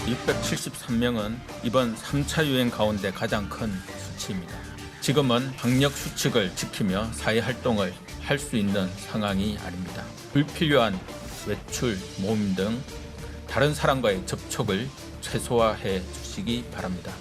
673명은 이번 3차 유행 가운데 가장 큰 수치입니다. 지금은 방역 수칙을 지키며 사회활동을 할 수 있는 상황이 아닙니다. 불필요한 외출, 모임 등 다른 사람과의 접촉을 최소화해 주시기 바랍니다.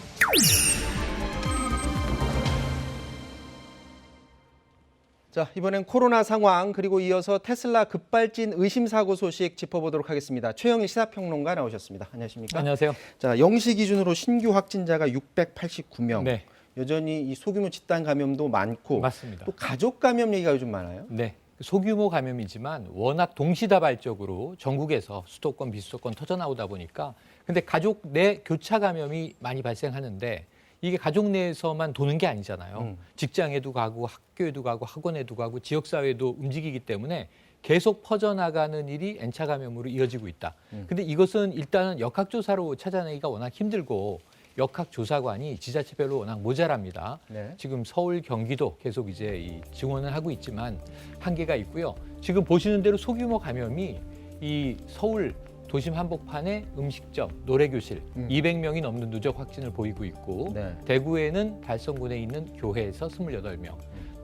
자, 이번엔 코로나 상황 그리고 이어서 테슬라 급발진 의심 사고 소식 짚어보도록 하겠습니다. 최영일 시사평론가 나오셨습니다. 안녕하십니까? 안녕하세요. 자, 0시 기준으로 신규 확진자가 689명. 네. 여전히 이 소규모 집단 감염도 많고 맞습니다. 또 가족 감염 얘기가 요즘 많아요. 네. 소규모 감염이지만 워낙 동시다발적으로 전국에서 수도권, 비수도권 터져나오다 보니까 근데 가족 내 교차 감염이 많이 발생하는데 이게 가족 내에서만 도는 게 아니잖아요. 직장에도 가고 학교에도 가고 학원에도 가고 지역사회도 움직이기 때문에 계속 퍼져나가는 일이 N차 감염으로 이어지고 있다. 근데 이것은 일단은 역학조사로 찾아내기가 워낙 힘들고 역학조사관이 지자체별로 워낙 모자랍니다. 네. 지금 서울, 경기도 계속 이제 이 증원을 하고 있지만 한계가 있고요. 지금 보시는 대로 소규모 감염이 이 서울 도심 한복판의 음식점, 노래교실 200명이 넘는 누적 확진을 보이고 있고 네. 대구에는 달성군에 있는 교회에서 28명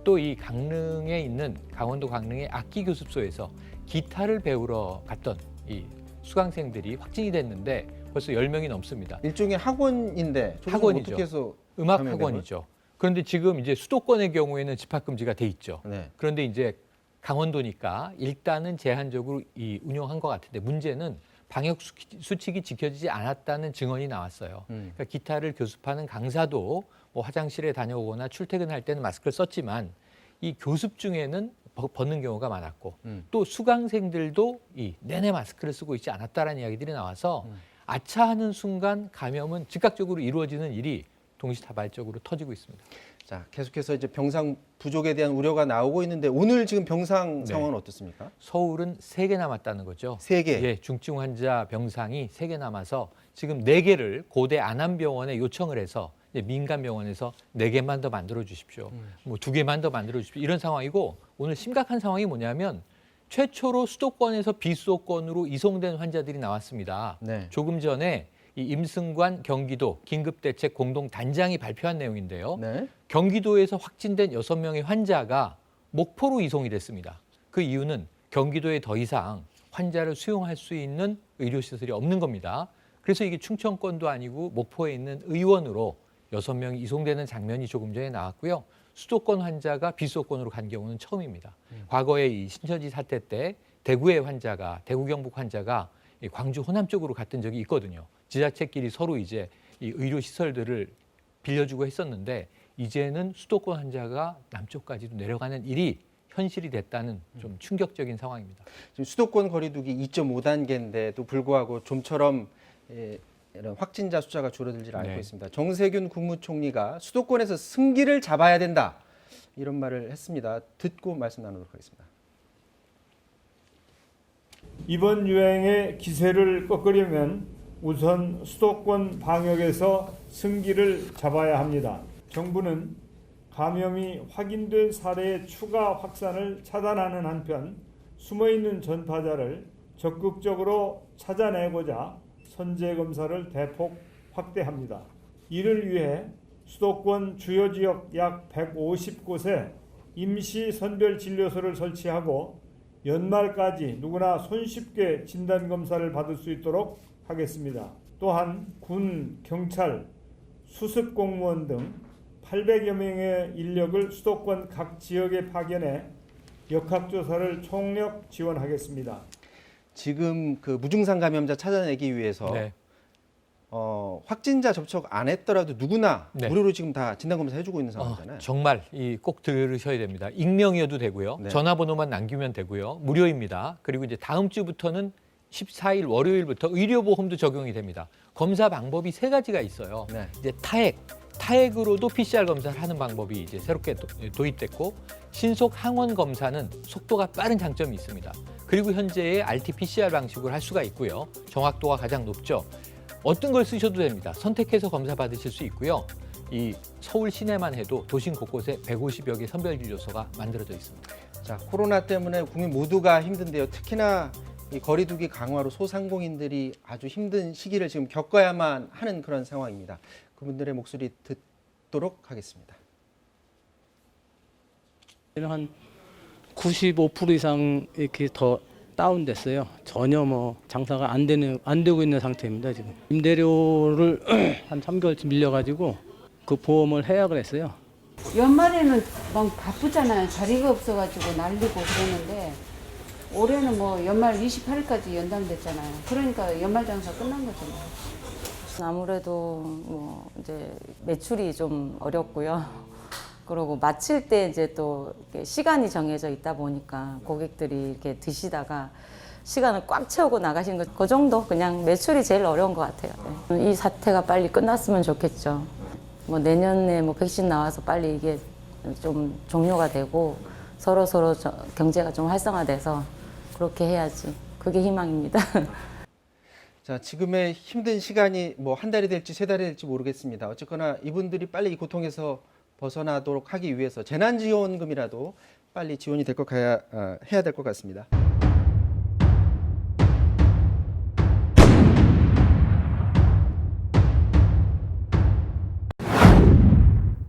또 이 강릉에 있는 강원도 강릉의 악기교습소에서 기타를 배우러 갔던 이 수강생들이 확진이 됐는데 벌써 10명이 넘습니다. 일종의 학원인데 학원이죠. 어떻게 해서 음악 감염된 학원이죠. 그런데 지금 이제 수도권의 경우에는 집합금지가 돼 있죠. 네. 그런데 이제 강원도니까 일단은 제한적으로 이 운영한 것 같은데 문제는 방역 수칙이 지켜지지 않았다는 증언이 나왔어요. 그러니까 기타를 교습하는 강사도 뭐 화장실에 다녀오거나 출퇴근할 때는 마스크를 썼지만 이 교습 중에는 벗는 경우가 많았고 또 수강생들도 이 내내 마스크를 쓰고 있지 않았다라는 이야기들이 나와서 아차하는 순간 감염은 즉각적으로 이루어지는 일이 동시다발적으로 터지고 있습니다. 자, 계속해서 이제 병상 부족에 대한 우려가 나오고 있는데 오늘 지금 병상 상황은 어떻습니까? 서울은 3개 남았다는 거죠. 3개. 예, 중증 환자 병상이 3개 남아서 지금 4개를 고대 안암병원에 요청을 해서 이제 민간 병원에서 4개만 더 만들어 주십시오. 뭐 2개만 더 만들어 주십시오. 이런 상황이고 오늘 심각한 상황이 뭐냐면 최초로 수도권에서 비수도권으로 이송된 환자들이 나왔습니다. 네. 조금 전에 이 임승관 경기도 긴급대책 공동단장이 발표한 내용인데요. 네. 경기도에서 확진된 6명의 환자가 목포로 이송이 됐습니다. 그 이유는 경기도에 더 이상 환자를 수용할 수 있는 의료시설이 없는 겁니다. 그래서 이게 충청권도 아니고 목포에 있는 의원으로 6명이 이송되는 장면이 조금 전에 나왔고요. 수도권 환자가 비수도권으로 간 경우는 처음입니다. 과거에 이 신천지 사태 때 대구의 환자가 대구 경북 환자가 광주 호남 쪽으로 갔던 적이 있거든요. 지자체끼리 서로 이제 이 의료 시설들을 빌려주고 했었는데 이제는 수도권 환자가 남쪽까지도 내려가는 일이 현실이 됐다는 좀 충격적인 상황입니다. 지금 수도권 거리두기 2.5단계인데도 불구하고 좀처럼 이런 확진자 숫자가 줄어들지 않고 네. 있습니다. 정세균 국무총리가 수도권에서 승기를 잡아야 된다 이런 말을 했습니다. 듣고 말씀 나누도록 하겠습니다. 이번 유행의 기세를 꺾으려면 우선 수도권 방역에서 승기를 잡아야 합니다. 정부는 감염이 확인된 사례의 추가 확산을 차단하는 한편 숨어있는 전파자를 적극적으로 찾아내고자 선제검사를 대폭 확대합니다. 이를 위해 수도권 주요 지역 약 150곳에 임시 선별진료소를 설치하고 연말까지 누구나 손쉽게 진단검사를 받을 수 있도록 하겠습니다. 또한 군, 경찰, 수습공무원 등 800여 명의 인력을 수도권 각 지역에 파견해 역학조사를 총력 지원하겠습니다. 지금 그 무증상 감염자 찾아내기 위해서 네. 확진자 접촉 안 했더라도 누구나 네. 무료로 지금 다 진단검사 해주고 있는 상황이잖아요. 정말 꼭 들으셔야 됩니다. 익명이어도 되고요. 네. 전화번호만 남기면 되고요. 무료입니다. 그리고 이제 다음 주부터는 14일 월요일부터 의료보험도 적용이 됩니다. 검사 방법이 3가지가 있어요. 네. 이제 타액으로도 PCR 검사를 하는 방법이 이제 새롭게 도입됐고 신속 항원 검사는 속도가 빠른 장점이 있습니다. 그리고 현재의 RT-PCR 방식으로 할 수가 있고요. 정확도가 가장 높죠. 어떤 걸 쓰셔도 됩니다. 선택해서 검사 받으실 수 있고요. 이 서울 시내만 해도 도심 곳곳에 150여 개 선별진료소가 만들어져 있습니다. 자, 코로나 때문에 국민 모두가 힘든데요. 특히나 이 거리두기 강화로 소상공인들이 아주 힘든 시기를 지금 겪어야만 하는 그런 상황입니다. 그분들의 목소리 듣도록 하겠습니다. 한 95% 이상 이렇게 더 다운됐어요. 전혀 뭐 장사가 안 되고 있는 상태입니다. 지금 임대료를 한 3개월치 밀려가지고 그 보험을 해약을 했어요. 연말에는 막 바쁘잖아요. 자리가 없어가지고 날리고 그러는데 올해는 뭐 연말 28일까지 연장됐잖아요. 그러니까 연말 장사 끝난 거잖아요. 아무래도 뭐 이제 매출이 좀 어렵고요. 그리고 마칠 때 이제 또 이렇게 시간이 정해져 있다 보니까 고객들이 이렇게 드시다가 시간을 꽉 채우고 나가신 거, 그 정도 그냥 매출이 제일 어려운 것 같아요. 네. 이 사태가 빨리 끝났으면 좋겠죠. 뭐 내년에 뭐 백신 나와서 빨리 이게 좀 종료가 되고 서로 경제가 좀 활성화돼서 그렇게 해야지. 그게 희망입니다. 자, 지금의 힘든 시간이 뭐 한 달이 될지 세 달이 될지 모르겠습니다. 어쨌거나 이분들이 빨리 이 고통에서 벗어나도록 하기 위해서 재난지원금이라도 빨리 지원이 될 것 해야 될 것 같습니다.